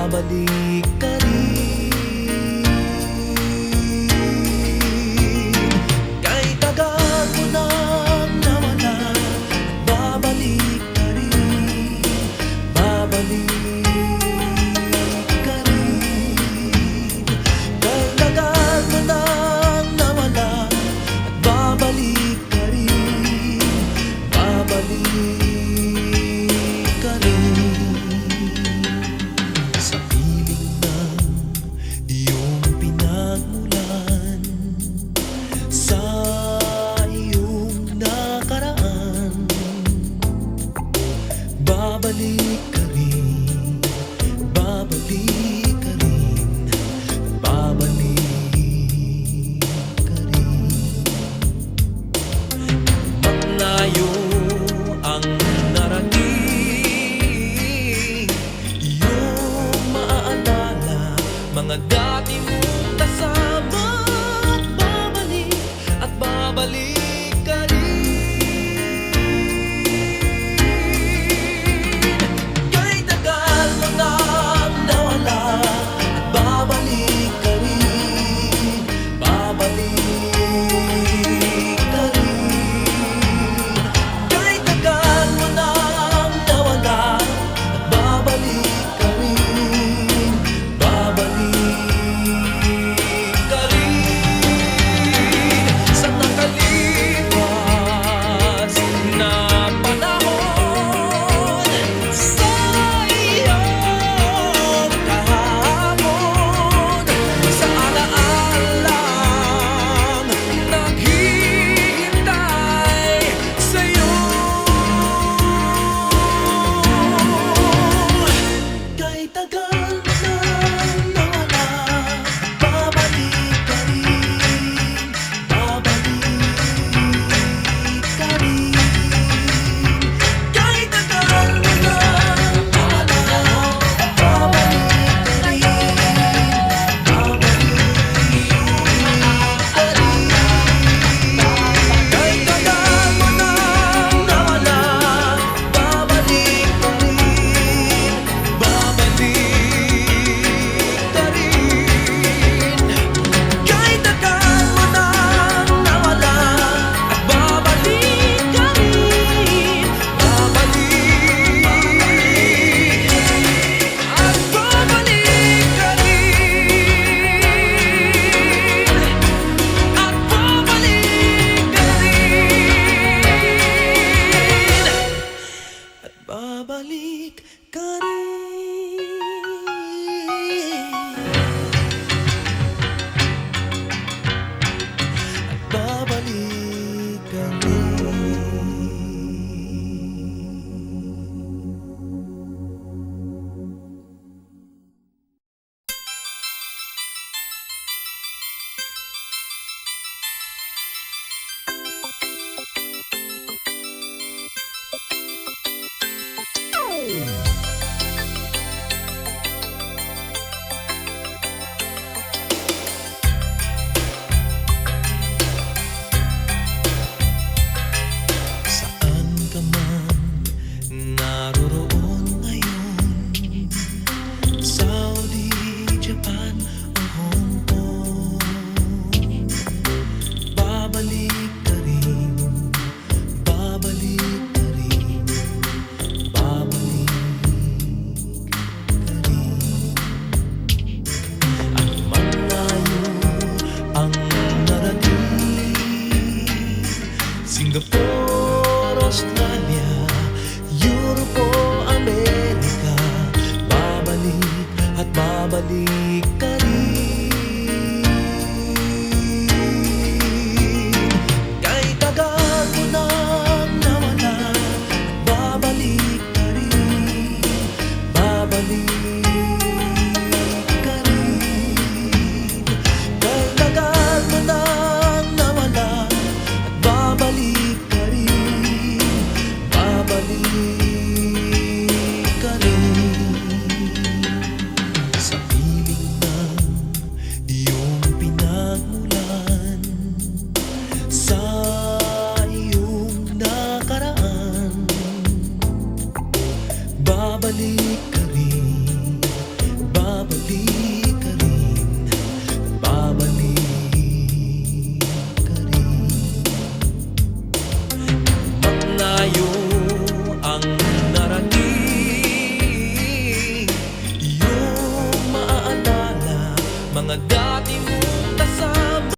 babalik ka rin. Kahit tagal mo nang nawala, babalik ka rin, babalik ka rin. Kahit tagal mo nang nawala, babalik ka rin, babalik ka rin. Sa piling ng iyong pinagmulan, sa iyong nakaraan, babalik ka rin, babalik ka rin, babalik ka rin. Malayo ang narating, iyong maaalala mga dati mong kasama. At babalik ka rin. Kahit tagal mo nang nawala, at babalik ka rin, babalik ka rin. Kahit tagal mo nang nawala, at babalik ka rin, babalik ka rin. Sa nakalipas na panahon, sa iyong kahapon, sa alaalang naghihintay sa'yo. Kahit tagal mo nang nawala, babalik ka rin, babalik ka rin. Kahit tagal mo nang nawala, babalik ka rin, babalik ka rin. Kahit tagal mo nang nawala, babalik ka rin, babalik ka rin. Kahit tagal mo nang nawala, at babalik ka rin, babalik at babalik ka rin, at babalik ka rin, at babalik ka rin. Babalik ka rin. Saan ka man naroroon ngayon, Saudi, Japan o Hong Kong, babalik ka rin, babalik ka rin, babalik ka rin. At malayo ang narating, Singapore, Australia, Europe o Amerika, babalik at babalik ka rin. Kahit tagal mo nang nawala, babalik ka rin, babalik ka rin. Kahit tagal mo nang nawala, at babalik ka rin, babalik ka rin. Sa piling ng mga dati